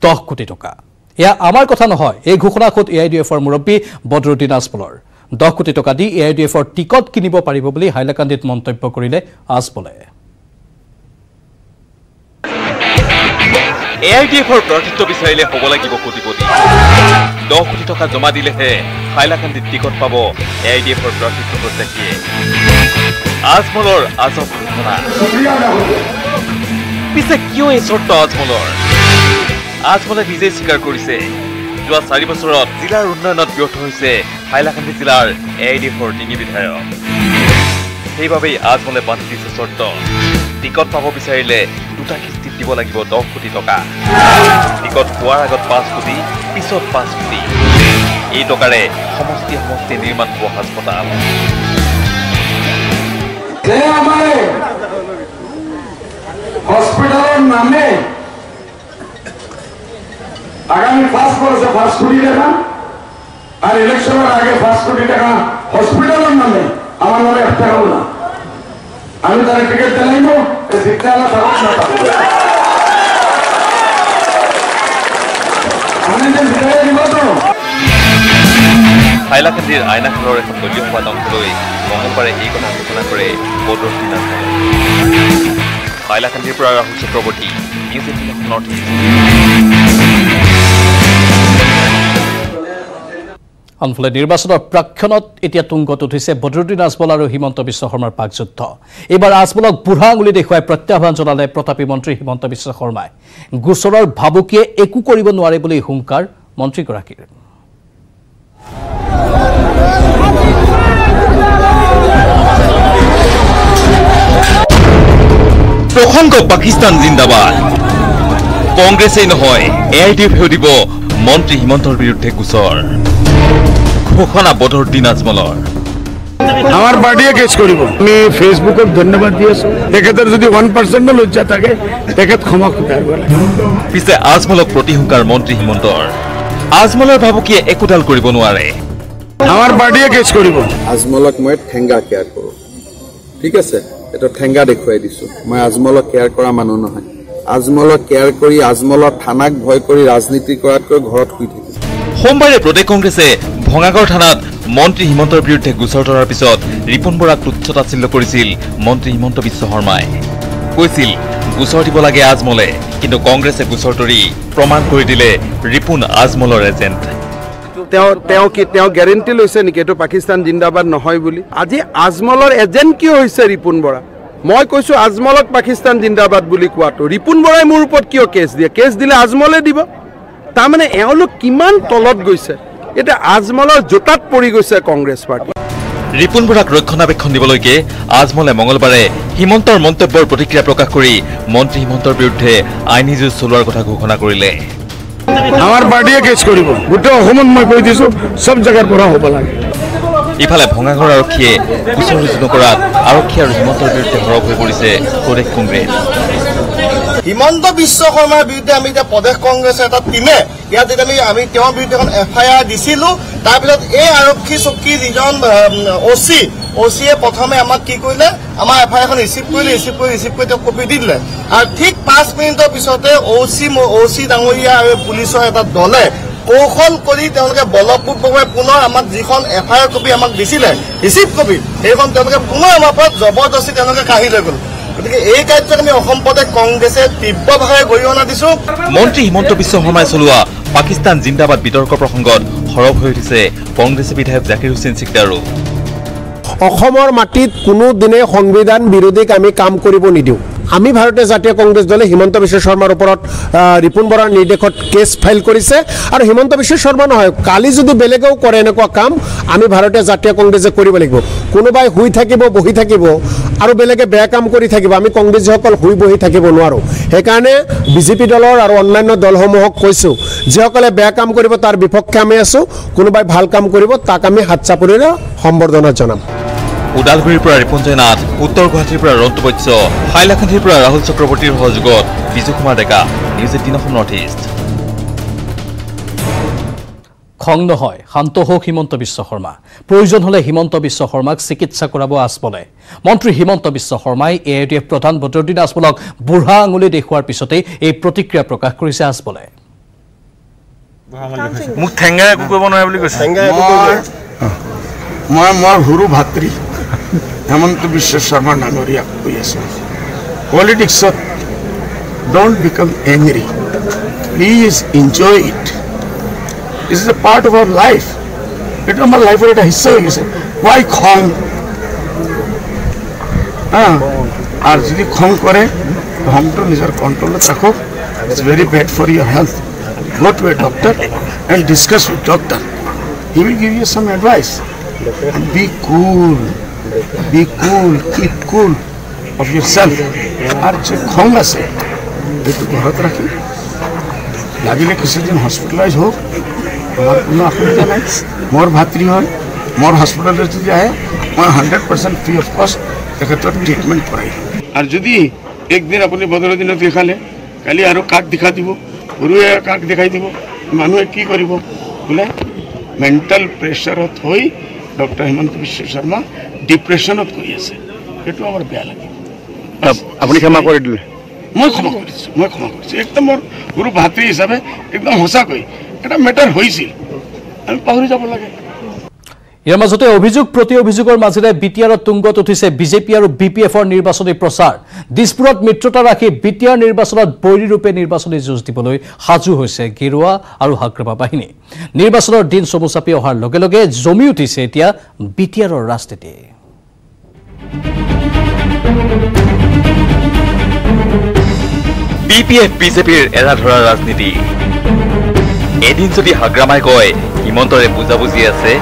10 কোটি টকা। এয়া আমাৰ কথা নহয়, এই ঘোষণা খোদ এআইডিএফৰ মুৰব্বী বদৰুদ্দিন আজমলৰ। 10 কোটি টকা দি এআইডিএফৰ টিকট কিনিব পাৰিব বুলি হাইলাকান্দিত মন্তব্য কৰিলে আজমলে। এআইডিএফৰ প্ৰাৰ্থিত্ব বিচাৰিলে হ'ব লাগিব কোটিপতি। 10 কোটি টকা জমা দিলেহে হাইলাকান্দিত টিকট পাব এআইডিএফৰ প্ৰাৰ্থিত্ব প্ৰত্যাশীয়ে। আজমলৰ আজব ঘোষণা। পিছে কিয় এই চৰ্ত আজমলৰ? আজমলে নিজে স্বীকাৰ কৰিছে যোৱা 4 বছৰত জিলাৰ উন্নয়নত ব্যৰ্থ হৈছে হাইলাকান্দি জিলাৰ এআইডিএফৰ 3 বিধায়ক। সেইবাবেই আজমলে বান্ধি দিছে চৰ্ত। টিকট পাব বিচাৰিলে দুটা কিস্তিত দিব লাগিব 10 কোটি টকা। টিকট পোৱাৰ আগত 5 কোটি, পিছত 5 কোটি। এই টকাৰে সমষ্টি নিৰ্মাণ হ'ব হাস্পতাল। হসপিটালের নামে আগামী 5 বছরে 5 কোটি টাকা আর ইলেকশনের আগে 5 কোটি টাকা হসপিটালের নামে আমার নামে একটা টাকাও না। আমি তার টিকিট দিলাম বিদ্যালয় হাইলাকান্দিৰ আইনাখোলৰ এখন দলীয় সভাত অংশ লৈ মঙলবাৰে এই কথা ঘোষণা কৰে বদৰুদ্দিন আজমলে। হাইলাকান্দিৰ পৰা Rahul Chakraborty, news 18 north east. আনফালে নিৰ্বাচনৰ প্ৰাক্ষণত এতিয়া তুংগত উঠিছে বদৰুদ্দিন আজমল আৰু হিমন্ত বিশ্ব শৰ্মাৰ পাকযুদ্ধ। এইবাৰ আজমলক বুঢ়া আঙুলি দেখুৱাই প্ৰত্যাহ্বান জনালে প্ৰতাপী মন্ত্ৰী হিমন্ত বিশ্ব শৰ্মাই। গোচৰৰ ভাবুকিয়ে একো কৰিব নোৱাৰে বুলি হুংকাৰ মন্ত্ৰীগৰাকীৰ। প্ৰসংগ পাকিস্তান জিন্দাবাদ। কংগ্ৰেছেই নহয় এআইডিএফেও দিব মন্ত্ৰী হিমন্তৰ বিৰুদ্ধে গোচৰ। ঘোষণা বদৰুদ্দিন আজমলৰ। আমাৰ পাৰ্টিয়ে কেস কৰিব। আমি ফেসবুকত ধন্যবাদ দি আছো। তেখেতৰ যদি 1% লজ্জা থাকে তেখেত ক্ষমা খুঁটাব লাগে। পিছে আজমলক প্ৰতিহুংকাৰ মন্ত্ৰী হিমন্তৰ। আজমলৰ ভাবুকিয়ে একোডাল কৰিব নোৱাৰে। আমাৰ পাৰ্টিয়ে কেস কৰিব। আজমলক মই ঠেঙ্গা কেয়াৰ কৰো, ঠিক আছে? এটা ঠেঙ্গা দেখুৱাই দিছো। মই আজমলক কেয়াৰ কৰা মানুহ নহয়। আজমলক কেয়াৰ কৰি আজমলৰ থানাক ভয় কৰি ৰাজনীতি কৰাতকৈ ঘৰত শুই থাকিম। সোমবাৰে প্ৰদেশ কংগ্ৰেছে ভঙাগড় থানাত মন্ত্ৰী হিমন্তৰ বিৰুদ্ধে গোচৰ তৰাৰ পিছত ৰিপুণ বৰাক তুচ্ছতাচ্ছিল্য কৰিছিল মন্ত্ৰী হিমন্ত বিশ্ব শৰ্মাই। কৈছিল গোচৰ দিব লাগে আজমলে, কিন্তু কংগ্ৰেছে গোচৰ তৰি প্ৰমাণ কৰি দিলে ৰিপুণ আজমলৰ এজেণ্ট। তেওঁ গ্যাৰেণ্টি লৈছে নেকি এইটো পাকিস্তান জিন্দাবাদ নহয় বুলি? আজি আজমলৰ এজেণ্ট কিয় হৈছে ৰিপুণ বৰা? মই কৈছো আজমলক পাকিস্তান জিন্দাবাদ বুলি কোৱাটো। ৰিপুণ বৰাই মোৰ ওপৰত কিয় কেছ দিয়ে? কেছ দিলে আজমলে দিব। তাৰমানে এওঁলোক কিমান তলত গৈছে, এতিয়া আজমলৰ জোতাত পৰি গৈছে কংগ্ৰেছ পাৰ্টি। ৰিপুণ বৰাক ৰক্ষণাবেক্ষণ দিবলৈকে আজমলে মঙলবাৰে হিমন্তৰ মন্তব্যৰ প্ৰতিক্ৰিয়া প্ৰকাশ কৰি মন্ত্ৰী হিমন্তৰ বিৰুদ্ধে আইনী যুঁজ চলোৱাৰ কথা ঘোষণা কৰিলে। আমাৰ পাৰ্টিয়ে কেস কৰিব। গোটেই অসমত মই কৈ দিছো সব জায়গাৰ পৰা হ'ব লাগে। ইফালে ভঙাগড় আৰক্ষীয়ে গোচৰ ৰুজু নকৰাত আৰক্ষী আৰু হিমন্তৰ বিৰুদ্ধে সৰব হৈ পৰিছে প্ৰদেশ কংগ্ৰেছ। হিমন্ত বিশ্ব শৰ্মাৰ বিৰুদ্ধে আমি এতিয়া প্ৰদেশ কংগ্ৰেছৰ এটা টিমে ইয়াত যেতিয়া আমি তেওঁৰ বিৰুদ্ধে এখন FIR দিছিলো। তাৰপিছত এই আৰক্ষী চকী যিজন OCয়ে প্ৰথমে আমাক কি কৰিলে, আমাৰ FIR এখন ৰিচিভ কৰি তেওঁ কপি দি দিলে। আৰু ঠিক 5 মিনিটৰ পিছতে OC ডাঙৰীয়া আৰু পুলিচৰ এটা দলে কৌশল কৰি তেওঁলোকে বলপূৰ্বকভাৱে পুনৰ আমাক যিখন FIR কপি আমাক দিছিলে, ৰিচিভ কপি, সেইখন তেওঁলোকে পুনৰ আমাৰ পৰা জবৰদস্তি তেওঁলোকে কাঢ়ি লৈ গ'ল। গতিকে এই কাৰ্যক আমি অসম প্ৰদেশ কংগ্ৰেছে তীব্ৰভাৱে গৰিহণা দিছো। মন্ত্ৰী হিমন্ত বিশ্ব শৰ্মাই চলোৱা পাকিস্তান জিন্দাবাদ বিতৰ্ক প্ৰসংগত সৰব হৈ উঠিছে কংগ্ৰেছী বিধায়ক জাকিৰ হুছেইন চিকদাৰো। অসমৰ মাটিত কোনো দিনে সংবিধান বিৰোধীক আমি কাম কৰিব নিদিওঁ। আমি ভাৰতীয় জাতীয় কংগ্ৰেছ দলে হিমন্ত বিশ্ব শৰ্মাৰ ওপৰত ৰিপুণ বৰাৰ নিৰ্দেশত কেছ ফাইল কৰিছে। আৰু হিমন্ত বিশ্ব শৰ্মা নহয়, কালি যদি বেলেগেও কৰে এনেকুৱা কাম, আমি ভাৰতীয় জাতীয় কংগ্ৰেছে কৰিব লাগিব। কোনোবাই শুই থাকিব, বহি থাকিব আৰু বেলেগে বেয়া কাম কৰি থাকিব, আমি কংগ্ৰেছীসকল শুই বহি থাকিব নোৱাৰোঁ। সেইকাৰণে বিজেপি দলৰ আৰু অন্যান্য দলসমূহক কৈছোঁ, যিসকলে বেয়া কাম কৰিব তাৰ বিপক্ষে আমি আছোঁ। কোনোবাই ভাল কাম কৰিব তাক আমি হাত চাপৰিৰে সম্বৰ্ধনা জনাম। ওদালগুৰিৰ পৰা ৰিপুঞ্জয় নাথ, উত্তৰ গুৱাহাটীৰ পৰা ৰন্তু বৈশ্য, হাইলাকান্দিৰ পৰা ৰাহুল চক্ৰৱৰ্তীৰ সহযোগত Biju Kumar Deka, news 18 north east. খং নহয়, শান্ত হোক হিমন্ত বিশ্ব শৰ্মা। প্ৰয়োজন হলে হিমন্ত বিশ্ব শৰ্মাক চিকিৎসা কৰাব আজমলে। মন্ত্ৰী হিমন্ত বিশ্ব শৰ্মাই এআইডিএফ প্ৰধান বদৰুদ্দিন আজমলক বুঢ়া আঙুলি দেখুৱাৰ পিছতে এই প্ৰতিক্ৰিয়া প্ৰকাশ কৰিছে আজমলে। মোক ঠেঙ্গাই একো কৰিব নোৱাৰে বুলি কৈছে মই মোৰ সৰু ভাতৃ হেমন্ত বিশ্ব শৰ্মা ডাঙৰীয়াক কৈ আছো পলিটিক্সত don't become angry. Please enjoy it. This is a part of our life. It is our life. It is history. Why khong? আর যদি খং করে খংটো নিজের কন্ট্রোলে রাখো It's very bad for your health. Go to a doctor and discuss with doctor. He will give you some advice. And be cool. Be cool. Keep cool of yourself. আর যে খং আছে একটু ঘৰত রাখি লাগিলে কিছুদিন হসপিটালাইজ হোক আমার কোনো অসুবিধা নাই মোর ভাতৃ হয় মোর হসপিটালে যদি আহে মই 100% ফ্রি অফ কস্ট তেখেতৰ ট্ৰিটমেন্ট কৰাই আৰ যদি একদিন আপুনি 15 দিনত দেখালে কালি আৰু কাক দেখা দিব গুৰুৱে কাক দেখাই দিব মানুহে কি কৰিব বোলে মেণ্টাল প্ৰেছাৰত হৈ ডক্টৰ হিমন্ত বিশ্ব শৰ্মা ডিপ্ৰেছনত গৈ আছে এইটো আমাৰ বেয়া লাগে আপুনি ক্ষমা কৰি দিলে মই ক্ষমা কৰিছোঁ একদম মোৰ গুৰু ভাতৃ হিচাপে একদম সঁচাকৈ এটা মেটাৰ হৈছিল আমি পাহৰি যাব লাগে ইয়াৰ মাজতে অভিযোগ প্ৰতি অভিযোগৰ মাজেৰে বিটিআৰত তুংগত উঠিছে বিজেপি আৰু বিপিএফৰ নিৰ্বাচনী প্ৰচাৰ দিছপুৰত মিত্ৰতা ৰাখি বিটিআৰ নিৰ্বাচনত বৈৰী ৰূপে নিৰ্বাচনী যুঁজ দিবলৈ সাজু হৈছে গেৰুৱা আৰু হাগ্ৰামা বাহিনী নিৰ্বাচনৰ দিন চমু চাপি অহাৰ লগে লগে জমি উঠিছে এতিয়া বিটিআৰৰ ৰাজনীতি বিপিএফ বিজেপিৰ এৰা ধৰা ৰাজনীতি এদিন যদি হাগ্ৰামাই কয় হিমন্তৰে বুজাবুজি আছে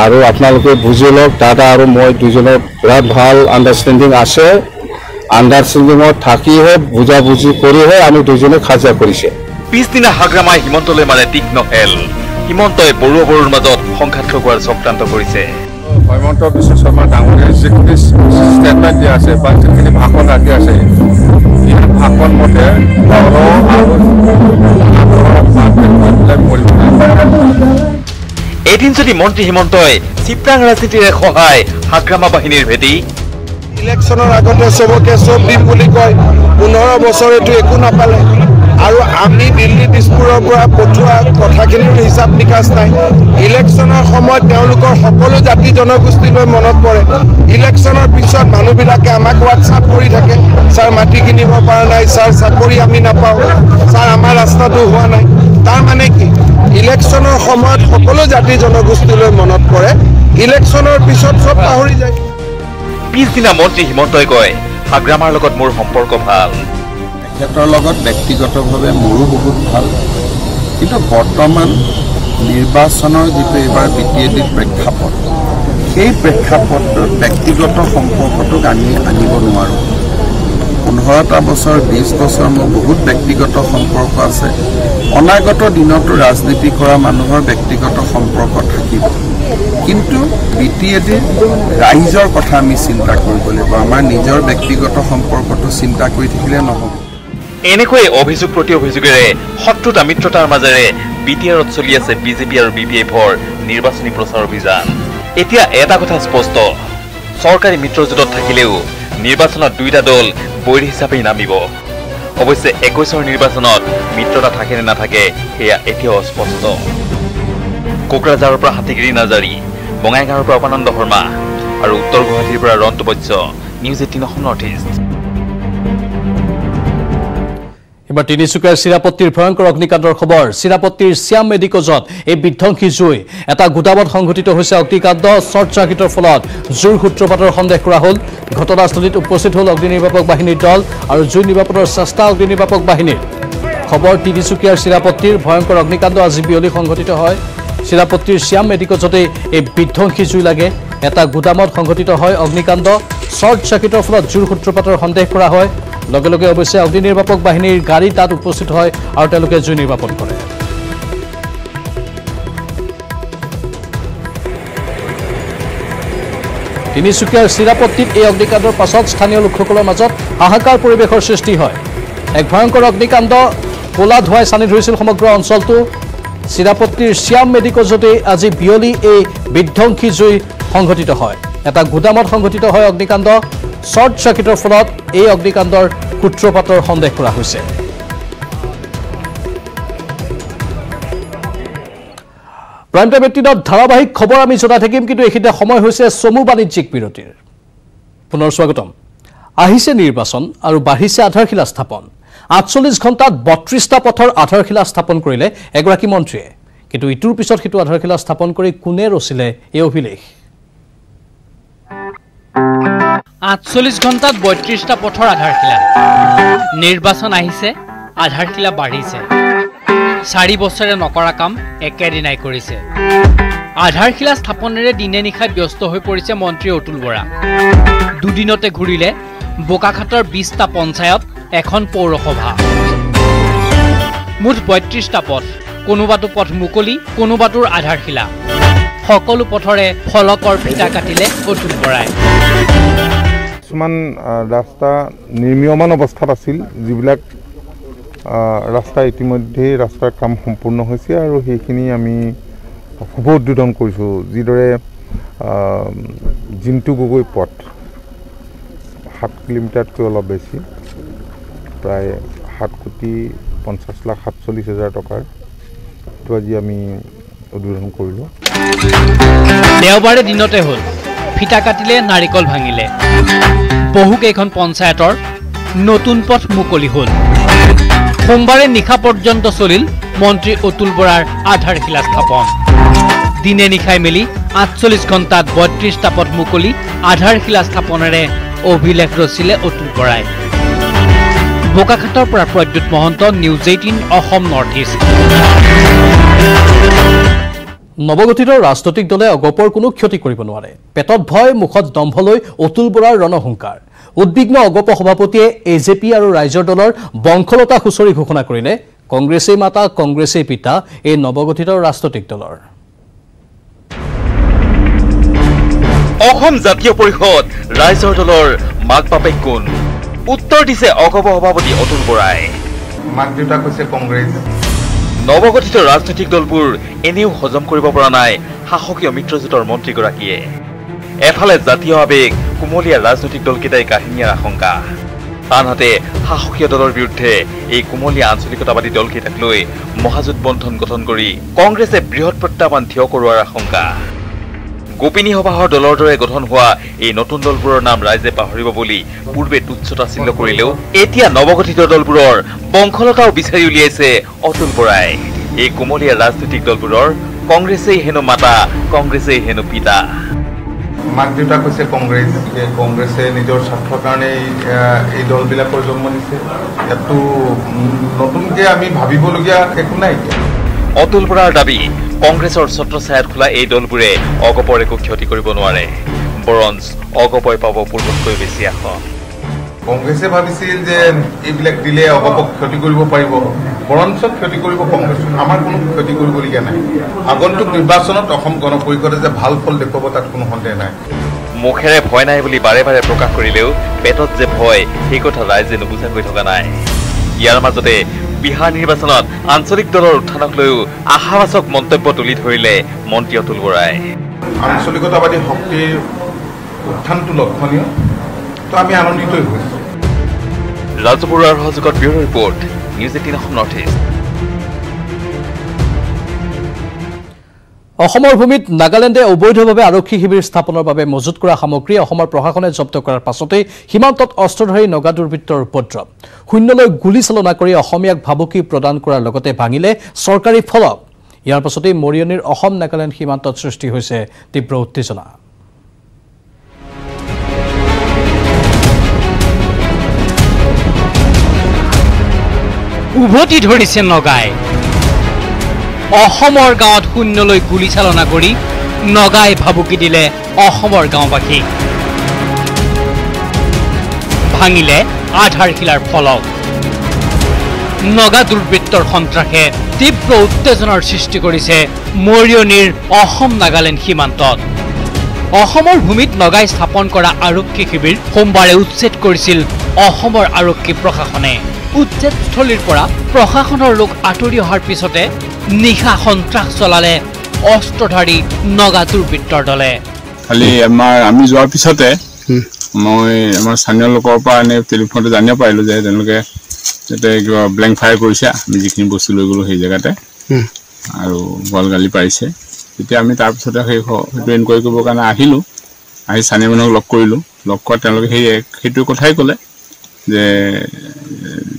আৰু আপোনালোকে বুজি লওক দাদা আৰু মই দুজনৰ বিৰাট ভাল আণ্ডাৰষ্টেণ্ডিং আছে আণ্ডাৰষ্টেণ্ডিঙত থাকিহে বুজাবুজি কৰিহে আমি দুজনে খাজা কৰিছে পিছদিনা হাগ্ৰামাই হিমন্তলৈ মাৰে তীক্ষ্ণ হেল হিমন্তই বৰুৱাৰ মাজত সংঘাত লগোৱাৰ চক্ৰান্ত কৰিছে হিমন্ত বিশ্ব শৰ্মা ডাঙৰীয়াই যিখিনি ষ্টেটমেণ্ট দিয়া আছে বা যিখিনি ভাষণ ৰাখি আছে এই ভাষণ মতে এদিন যদি মন্ত্ৰী হিমন্তই চিপ্ৰাং ৰাজনীতিৰে সহায় হাগ্ৰামা বাহিনীৰ ভেটি ইলেকশ্যনৰ আগতে চবকে চব দিম বুলি কয় 15 বছৰ এইটো একো নাপালে আৰু আমি দিল্লী দিছপুৰৰ পৰা পঠোৱা কথাখিনিৰ হিচাপ নিকাচ নাই ইলেকশ্যনৰ সময়ত তেওঁলোকৰ সকলো জাতি জনগোষ্ঠীলৈ মনত পৰে ইলেকশ্যনৰ পিছত মানুহবিলাকে আমাক হোৱাটছআপ কৰি থাকে ছাৰ মাটি কিনিব পৰা নাই ছাৰ চাকৰি আমি নাপাওঁ ছাৰ আমাৰ ৰাস্তাটো হোৱা নাই তাৰ মানে কি ইলেকশ্যনৰ সময়ত সকলো জাতি জনগোষ্ঠীলৈ মনত পৰে ইলেকশ্যনৰ পিছত সব পাহৰি যায় পিছদিনা মন্ত্ৰী হিমন্তই কয় হাগ্ৰামাৰ লগত মোৰ সম্পৰ্ক ভাল তেখেতৰ লগত ব্যক্তিগতভাৱে মোৰো বহুত ভাল কিন্তু বৰ্তমান নিৰ্বাচনৰ যিটো এইবাৰ বিটিএডিৰ প্ৰেক্ষাপট সেই প্ৰেক্ষাপটত ব্যক্তিগত সম্পৰ্কটোক আমি আনিব নোৱাৰোঁ 15টা বছৰ 20 বছৰ মোৰ বহুত ব্যক্তিগত সম্পৰ্ক আছে অনাগত দিনতো ৰাজনীতি কৰা মানুহৰ ব্যক্তিগত সম্পৰ্ক থাকিব কিন্তু বিটিএডিৰ ৰাইজৰ কথা আমি চিন্তা কৰিব লাগিব আমাৰ নিজৰ ব্যক্তিগত সম্পৰ্কটো চিন্তা কৰি থাকিলে নহ'ব এনেকৈ অভিযোগ প্ৰতি অভিযোগেৰে শত্ৰুতা মিত্ৰতাৰ মাজেৰে বিটিআৰত চলি আছে বিজেপি আৰু বিপিএফৰ নিৰ্বাচনী প্ৰচাৰ অভিযান এতিয়া এটা কথা স্পষ্ট চৰকাৰী মিত্ৰজোঁটত থাকিলেও নিৰ্বাচনত দুইটা দল বৈৰী হিচাপেই নামিব অৱশ্যে 21ৰ নিৰ্বাচনত মিত্ৰতা থাকে নে নাথাকে সেয়া এতিয়াও অস্পষ্ট কোকৰাঝাৰৰ পৰা হাতীগিৰি নাজাৰী বঙাইগাঁৱৰ পৰা উপানন্দ শৰ্মা আৰু উত্তৰ গুৱাহাটীৰ পৰা Rantu Baishya news 18 north east এবাৰ তিনিচুকীয়াৰ চিৰাপত্তিৰ ভয়ংকৰ অগ্নিকাণ্ডৰ খবৰ চিৰাপত্তিৰ শ্যাম মেডিকজত এই বিধ্বংসী জুই এটা গোদামত সংঘটিত হৈছে অগ্নিকাণ্ড শ্বৰ্ট চাৰ্কিটৰ ফলত জুইৰ সূত্ৰপাতৰ সন্দেহ কৰা হ'ল ঘটনাস্থলীত উপস্থিত হ'ল অগ্নি নিৰ্বাপক বাহিনীৰ দল আৰু জুই নিৰ্বাপনৰ চেষ্টা অগ্নি নিৰ্বাপক বাহিনীৰ খবৰ তিনিচুকীয়াৰ চিৰাপত্তিৰ ভয়ংকৰ অগ্নিকাণ্ড আজি বিয়লি সংঘটিত হয় চিৰাপত্তিৰ শ্যাম মেডিকজতে এই বিধ্বংসী জুই লাগে এটা গোদামত সংঘটিত হয় অগ্নিকাণ্ড শ্বৰ্ট চাৰ্কিটৰ ফলত জুইৰ সূত্ৰপাতৰ সন্দেহ কৰা হয় লগে লগে অৱশ্যে অগ্নি নিৰ্বাপক বাহিনীৰ গাড়ী তাত উপস্থিত হয় আৰু তেওঁলোকে জুই নিৰ্বাপন কৰে তিনিচুকীয়াৰ চিৰাপত্তিত এই অগ্নিকাণ্ডৰ পাছত স্থানীয় লোকসকলৰ মাজত হাহাকাৰ পৰিৱেশৰ সৃষ্টি হয় এক ভয়ংকৰ অগ্নিকাণ্ড ক'লা ধোঁৱাই চানি ধৰিছিল সমগ্ৰ অঞ্চলটো চিৰাপত্তিৰ শ্যাম মেডিকজতে আজি বিয়লি এই বিধ্বংসী জুই সংঘটিত হয় এটা গোদামত সংঘটিত হয় অগ্নিকাণ্ড শ্বৰ্ট চাৰ্কিটৰ ফলত এই অগ্নিকাণ্ডৰ সূত্ৰপাতৰ সন্দেহ কৰা হৈছে প্ৰাইম টাইম 18ত ধাৰাবাহিক খবৰ আমি জনাই থাকিম, কিন্তু এইখিনিতে সময় হৈছে চমু বাণিজ্যিক বিৰতিৰ। পুনৰ স্বাগতম। আহিছে নিৰ্বাচন আৰু বাঢ়িছে আধাৰশিলা স্থাপন। 48 ঘণ্টাত 32টা পথৰ আধাৰশিলা স্থাপন কৰিলে এগৰাকী মন্ত্ৰীয়ে, কিন্তু ইটোৰ পিছত সিটো আধাৰশিলা স্থাপন কৰি কোনে ৰচিলে এই অভিলেখ? 48 ঘণ্টাত 32টা পথৰ আধাৰশিলা। নিৰ্বাচন আহিছে, আধাৰশিলা বাঢ়িছে। 4 বছৰে নকৰা কাম একেদিনাই কৰিছে। আধাৰশিলা স্থাপনেৰে দিনে নিশাই ব্যস্ত হৈ পৰিছে মন্ত্ৰী অতুল বৰা। দুদিনতে ঘূৰিলে বোকাখাটৰ 20টা পঞ্চায়ত, এখন পৌৰসভা। মুঠ 32টা পথ, কোনোবাটো পথ মুকলি, কোনোবাটোৰ আধাৰশিলা। সকলো পথৰে ফলকৰ ফিটা কাটিলে অতুল বৰাই। কিছুমান ৰাস্তা নিৰ্মীয়মান অৱস্থাত আছিল, যিবিলাক ৰাস্তা ইতিমধ্যে ৰাস্তাৰ কাম সম্পূৰ্ণ হৈছে আৰু সেইখিনি আমি শুভ উদ্বোধন কৰিছোঁ। যিদৰে জিন্তু গগৈ পথ 7 কিলোমিটাৰতকৈ অলপ বেছি, প্ৰায় 7,50,47,000 টকাৰ, এইটো আজি আমি উদ্বোধন কৰিলোঁ। দেওবাৰে দিনতে হ'ল, ফিটা কাটিলে, নাৰিকল ভাঙিলে। বহুকেইখন পঞ্চায়তৰ নতুন পথ মুকলি হ'ল। সোমবাৰে নিশা পৰ্যন্ত চলিল মন্ত্ৰী অতুল বৰাৰ আধাৰশিলা স্থাপন। দিনে নিশাই মিলি 48 ঘণ্টাত 32টা পথ মুকলি, আধাৰশিলা স্থাপনেৰে অভিলেখ ৰচিলে অতুল বৰাই। বোকাখাটৰ পৰা Pradyut Mahanta, news 18 Assam north east. নৱগঠিত ৰাজনৈতিক দলে অগপৰ কোনো ক্ষতি কৰিব নোৱাৰে। পেটত ভয়, মুখত দম্ভ লৈ অতুল বৰাৰ ৰণহুংকাৰ। উদ্বিগ্ন অগপ সভাপতিয়ে AJP আৰু ৰাইজৰ দলৰ বংশলতা খুচৰি ঘোষণা কৰিলে কংগ্ৰেছেই মাতা, কংগ্ৰেছেই পিতা এই নৱগঠিত ৰাজনৈতিক দলৰ। অসম জাতীয় পৰিষদ ৰাইজৰ দলৰ মাক বাপেক কোন? উত্তৰ দিছে অগপ সভাপতি অতুল বৰাই। মাক দেউতাক হৈছে কংগ্ৰেছ। নৱগঠিত ৰাজনৈতিক দলবোৰ এনেও হজম কৰিব পৰা নাই শাসকীয় মিত্ৰজোঁটৰ মন্ত্ৰীগৰাকীয়ে। এফালে জাতীয় আৱেগ, কুমলীয়া ৰাজনৈতিক দলকেইটাই কাহিনীয়াৰ আশংকা, আনহাতে শাসকীয় দলৰ বিৰুদ্ধে এই কুমলীয়া আঞ্চলিকতাবাদী দলকেইটাক লৈ মহাজোঁট বন্ধন গঠন কৰি কংগ্ৰেছে বৃহৎ প্ৰত্যাহ্বান থিয় কৰোৱাৰ আশংকা। গোপিনী সভাহৰ দলৰ দৰে গঠন হোৱা এই নতুন দলবোৰৰ নাম ৰাইজে পাহৰিব বুলি পূৰ্বে তুচ্ছতাচ্ছিল্য কৰিলেও এতিয়া নৱগঠিত দলবোৰৰ বংশলতাও বিচাৰি উলিয়াইছে অতুল বৰাই। এই কুমলীয়া ৰাজনৈতিক দলবোৰৰ কংগ্ৰেছেই হেনো মাতা, কংগ্ৰেছেই হেনো পিতা। মাক দেউতাক হৈছে কংগ্ৰেছ। কংগ্ৰেছে নিজৰ স্বাৰ্থৰ কাৰণে এই দলবিলাকৰ জন্ম দিছে। ইয়াতো নতুনকৈ আমি ভাবিবলগীয়া একো নাই। অতুল বৰাৰ দাবী, কংগ্ৰেছৰ ছত্ৰছায়াত খোলা এই দলবোৰে অগপৰ একো ক্ষতি কৰিব নোৱাৰে, বৰঞ্চ অগপই পাব পূৰ্বতকৈ বেছি আসন। কংগ্ৰেছে ভাবিছিল যে এইবিলাক দিলে অগপক ক্ষতি কৰিব পাৰিব, বৰঞ্চ ক্ষতি কৰিব কংগ্ৰেছ। আমাৰ কোনো ক্ষতি কৰিবলগীয়া নাই। আগন্তুক নিৰ্বাচনত অসম গণ পৰিষদে যে ভাল ফল দেখুৱাব তাত কোনো সন্দেহ নাই। মুখেৰে ভয় নাই বুলি বাৰে বাৰে প্ৰকাশ কৰিলেও পেটত যে ভয়, সেই কথা ৰাইজে নুবুজাকৈ থকা নাই। ইয়াৰ মাজতে বিহাৰ নিৰ্বাচনত আঞ্চলিক দলৰ উত্থানক লৈও আশাবাচক মন্তব্য তুলি ধৰিলে মন্ত্ৰী অতুল বৰাই। আঞ্চলিকতাবাদী শক্তিৰ উত্থানটো লক্ষণীয়, তো আমি আনন্দিতই হৈছোঁ। ৰাজু বৰুৱাৰ সহযোগত bureau report, news 18 Assam north east. অসমৰ ভূমিত নাগালেণ্ডে অবৈধভাৱে আৰক্ষী শিবিৰ স্থাপনৰ বাবে মজুত কৰা সামগ্ৰী অসমৰ প্ৰশাসনে জব্দ কৰাৰ পাছতেই সীমান্তত অস্ত্ৰধাৰী নগা দুৰ্বৃত্তৰ উপদ্ৰৱ। শূন্যলৈ গুলী চালনা কৰি অসমীয়াক ভাবুকি প্ৰদান কৰাৰ লগতে ভাঙিলে চৰকাৰী ফলক। ইয়াৰ পাছতেই মৰিয়নিৰ অসম নাগালেণ্ড সীমান্তত সৃষ্টি হৈছে তীব্ৰ উত্তেজনা। উভতি ধৰিছে নগাই। অসমৰ গাঁৱত শূন্যলৈ গুলী চালনা কৰি নগাই ভাবুকি দিলে অসমৰ গাঁওবাসীক। ভাঙিলে আধাৰশিলাৰ ফলক। নগা দুৰ্বৃত্তৰ সন্ত্ৰাসে তীব্ৰ উত্তেজনাৰ সৃষ্টি কৰিছে মৰিয়নিৰ অসম নাগালেণ্ড সীমান্তত। অসমৰ ভূমিত নগাই স্থাপন কৰা আৰক্ষী শিবিৰ সোমবাৰে উচ্ছেদ কৰিছিল অসমৰ আৰক্ষী প্ৰশাসনে। উচ্ছেদস্থলীৰ পৰা প্ৰশাসনৰ লোক আঁতৰি অহাৰ পিছতে নিশা সন্ত্ৰাস চলালে অস্ত্ৰধাৰী নগা দুৰ্বৃত্তৰ দলে। খালি আমি যোৱাৰ পিছতে মই আমাৰ স্থানীয় লোকৰ পৰা এনে টেলিফোনতে জানিব পাৰিলোঁ যে তেওঁলোকে কিবা ব্লেংক ফায়াৰ কৰিছে। আমি যিখিনি বস্তু লৈ গ'লোঁ সেই জেগাতে আৰু গল গালি পাৰিছে। তেতিয়া আমি তাৰপিছতে সেইটো এনকুৱাৰী কৰিবৰ কাৰণে আহিলোঁ আহি স্থানীয় মানুহক লগ কৰিলোঁ লগ কৰা তেওঁলোকে সেইটো কথাই ক'লে যে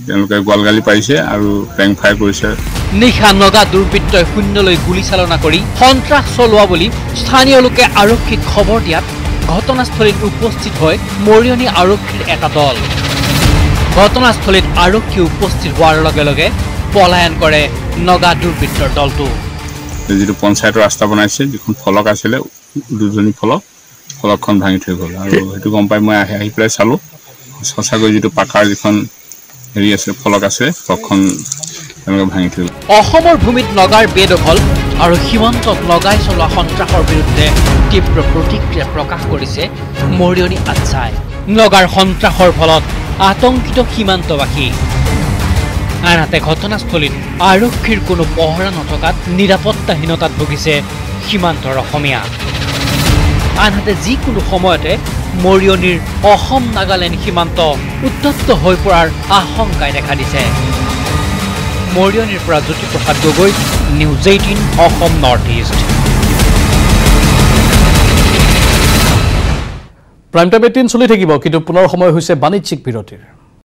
তেওঁলোকে গোৱালগালি পাৰিছে আৰু পেং ফায়াৰ কৰিছে নিশা নগা দুৰ্বৃত্তই শূন্যলৈ গুলীচালনা কৰি সন্ত্ৰাস চলোৱা বুলি স্থানীয় লোকে আৰক্ষীক খবৰ দিয়াত ঘটনাস্থলীত উপস্থিত হয় মৰিয়নি আৰক্ষীৰ এটা দল ঘটনাস্থলীত আৰক্ষী উপস্থিত হোৱাৰ লগে লগে পলায়ন কৰে নগা দুৰ্বৃত্তৰ দলটো যিটো পঞ্চায়তৰ ৰাস্তা বনাইছে যিখন ফলক আছিলে দুজনী ফলকখন ভাঙি থৈ গ'ল আৰু সেইটো গম পাই মই আহি পেলাই চালোঁ সঁচাকৈ যিটো পাকাৰ যিখন হেৰি আছে ফলক আছে ফলকখন তেওঁলোকে ভাঙি থৈ গ'ল অসমৰ ভূমিত নগাৰ বেদখল আৰু সীমান্তত নগাই চলোৱা সন্ত্ৰাসৰ বিৰুদ্ধে তীব্ৰ প্ৰতিক্ৰিয়া প্ৰকাশ কৰিছে মৰিয়নি আটছাই নগাৰ সন্ত্ৰাসৰ ফলত আতংকিত সীমান্তবাসী আনহাতে ঘটনাস্থলীত আৰক্ষীৰ কোনো পহৰা নথকাত নিৰাপত্তাহীনতাত ভুগিছে সীমান্তৰ অসমীয়া আনহাতে যিকোনো সময়তে মৰিয়নিৰ অসম নাগালেণ্ড সীমান্ত উত্তপ্ত হৈ পৰাৰ আশংকাই দেখা দিছে মৰিয়নিৰ পৰা Jyotiprasad Gogoi news 18 Assam north east prime time 18 চলি থাকিব কিন্তু পুনৰ সময় হৈছে বাণিজ্যিক বিৰতিৰ